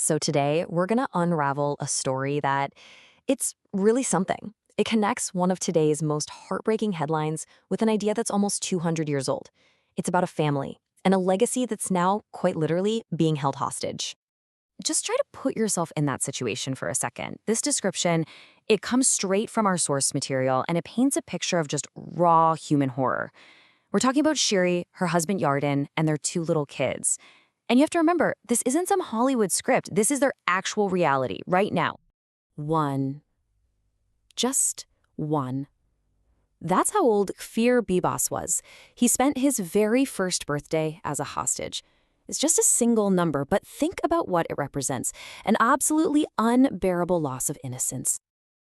So today we're going to unravel a story that it's really something. It connects one of today's most heartbreaking headlines with an idea that's almost 200 years old. It's about a family and a legacy that's now, quite literally, being held hostage. Just try to put yourself in that situation for a second. This description, it comes straight from our source material and it paints a picture of just raw human horror. We're talking about Shiri, her husband Yarden, and their two little kids. And you have to remember, this isn't some Hollywood script. This is their actual reality right now. One. Just one. That's how old Kfir Bibas was. He spent his very first birthday as a hostage. It's just a single number, but think about what it represents. An absolutely unbearable loss of innocence.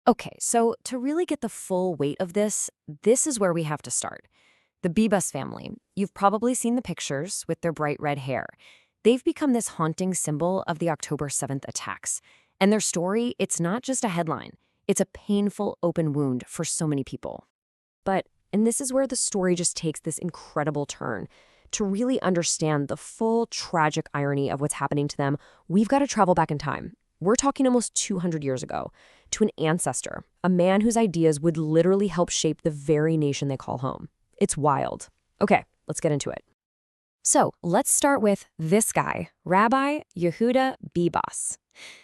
Okay, so to really get the full weight of this is where we have to start. The Bibas family. You've probably seen the pictures with their bright red hair. They've become this haunting symbol of the October 7th attacks. And their story, it's not just a headline. It's a painful open wound for so many people. And this is where the story just takes this incredible turn. To really understand the full tragic irony of what's happening to them, we've got to travel back in time. We're talking almost 200 years ago, to an ancestor, a man whose ideas would literally help shape the very nation they call home. It's wild. Okay, let's get into it. So let's start with this guy, Rabbi Yehuda Bibas.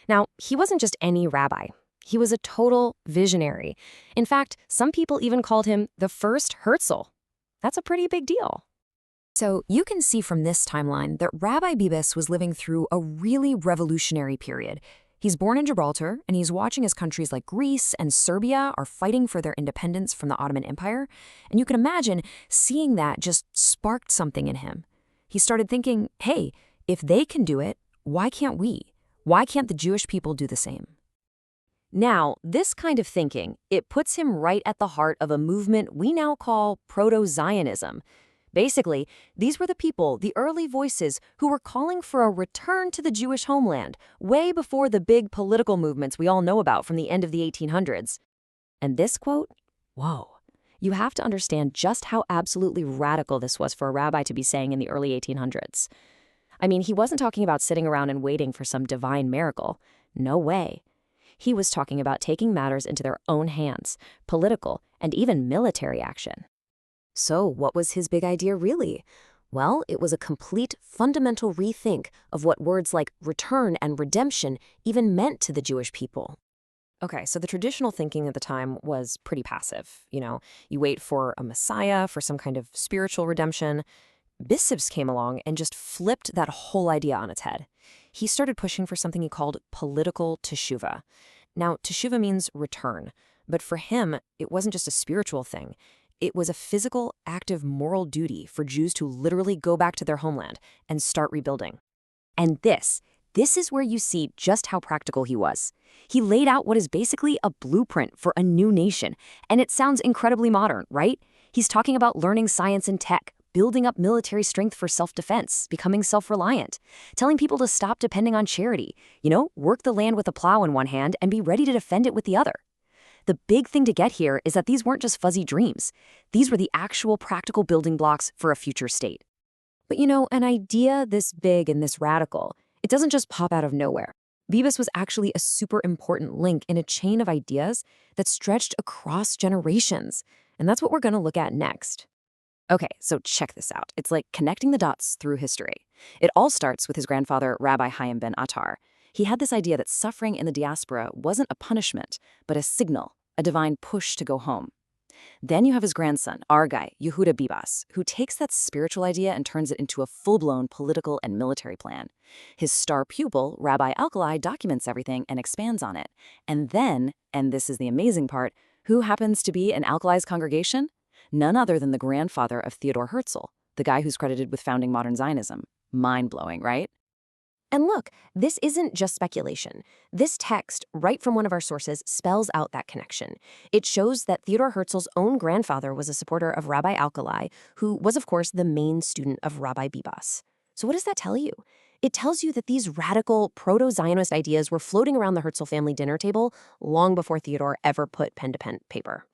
Now, he wasn't just any rabbi. He was a total visionary. In fact, some people even called him the first Herzl. That's a pretty big deal. So you can see from this timeline that Rabbi Bibas was living through a really revolutionary period. He's born in Gibraltar, and he's watching as countries like Greece and Serbia are fighting for their independence from the Ottoman Empire. And you can imagine seeing that just sparked something in him. He started thinking, hey, if they can do it, why can't we? Why can't the Jewish people do the same? Now, this kind of thinking, it puts him right at the heart of a movement we now call Proto-Zionism. Basically, these were the people, the early voices, who were calling for a return to the Jewish homeland, way before the big political movements we all know about from the end of the 1800s. And this quote? Whoa. You have to understand just how absolutely radical this was for a rabbi to be saying in the early 1800s. I mean, he wasn't talking about sitting around and waiting for some divine miracle. No way. He was talking about taking matters into their own hands, political and even military action. So what was his big idea really? Well, it was a complete fundamental rethink of what words like return and redemption even meant to the Jewish people. Okay, so the traditional thinking at the time was pretty passive. You wait for a Messiah, for some kind of spiritual redemption. Bissibs came along and just flipped that whole idea on its head. He started pushing for something he called political teshuvah. Now, teshuvah means return, but for him, it wasn't just a spiritual thing. It was a physical, active moral duty for Jews to literally go back to their homeland and start rebuilding. And this is where you see just how practical he was. He laid out what is basically a blueprint for a new nation, and it sounds incredibly modern, right? He's talking about learning science and tech, building up military strength for self-defense, becoming self-reliant, telling people to stop depending on charity, work the land with a plow in one hand and be ready to defend it with the other. The big thing to get here is that these weren't just fuzzy dreams. These were the actual practical building blocks for a future state. But an idea this big and this radical, it doesn't just pop out of nowhere. Bibas was actually a super important link in a chain of ideas that stretched across generations. And that's what we're going to look at next. Okay, so check this out. It's like connecting the dots through history. It all starts with his grandfather, Rabbi Chaim ben Attar. He had this idea that suffering in the diaspora wasn't a punishment, but a signal, a divine push to go home. Then you have his grandson, our guy, Yehuda Bibas, who takes that spiritual idea and turns it into a full-blown political and military plan. His star pupil, Rabbi Alkali, documents everything and expands on it. And then, and this is the amazing part, who happens to be in Alkali's congregation? None other than the grandfather of Theodor Herzl, the guy who's credited with founding modern Zionism. Mind-blowing, right? And look, this isn't just speculation. This text, right from one of our sources, spells out that connection. It shows that Theodor Herzl's own grandfather was a supporter of Rabbi Alkali, who was, of course, the main student of Rabbi Bibas. So what does that tell you? It tells you that these radical proto-Zionist ideas were floating around the Herzl family dinner table long before Theodor ever put pen to paper.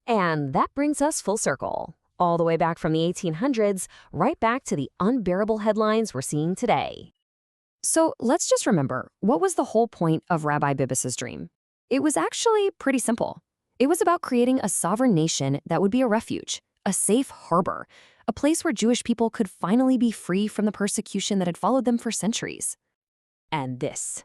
And that brings us full circle, all the way back from the 1800s, right back to the unbearable headlines we're seeing today. So let's just remember, what was the whole point of Rabbi Bibbis's dream? It was actually pretty simple. It was about creating a sovereign nation that would be a refuge, a safe harbor, a place where Jewish people could finally be free from the persecution that had followed them for centuries. And this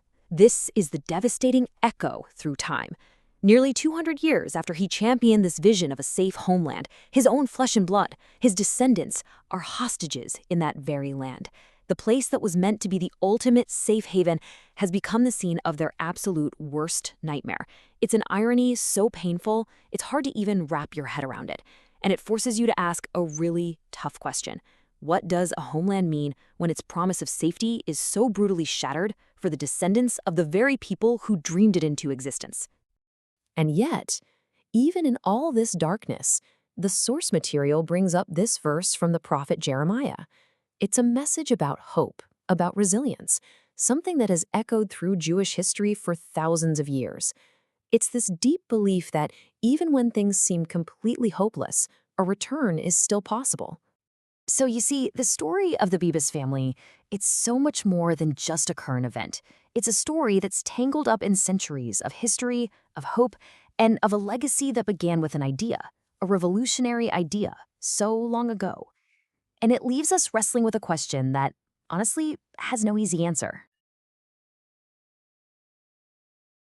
is the devastating echo through time. Nearly 200 years after he championed this vision of a safe homeland, his own flesh and blood, his descendants, are hostages in that very land. The place that was meant to be the ultimate safe haven has become the scene of their absolute worst nightmare. It's an irony so painful, it's hard to even wrap your head around it. And it forces you to ask a really tough question. What does a homeland mean when its promise of safety is so brutally shattered for the descendants of the very people who dreamed it into existence? And yet, even in all this darkness, the source material brings up this verse from the prophet Jeremiah. It's a message about hope, about resilience, something that has echoed through Jewish history for thousands of years. It's this deep belief that even when things seem completely hopeless, a return is still possible. So you see, the story of the Bibas family, it's so much more than just a current event. It's a story that's tangled up in centuries of history, of hope, and of a legacy that began with an idea, a revolutionary idea, so long ago. And it leaves us wrestling with a question that, honestly, has no easy answer.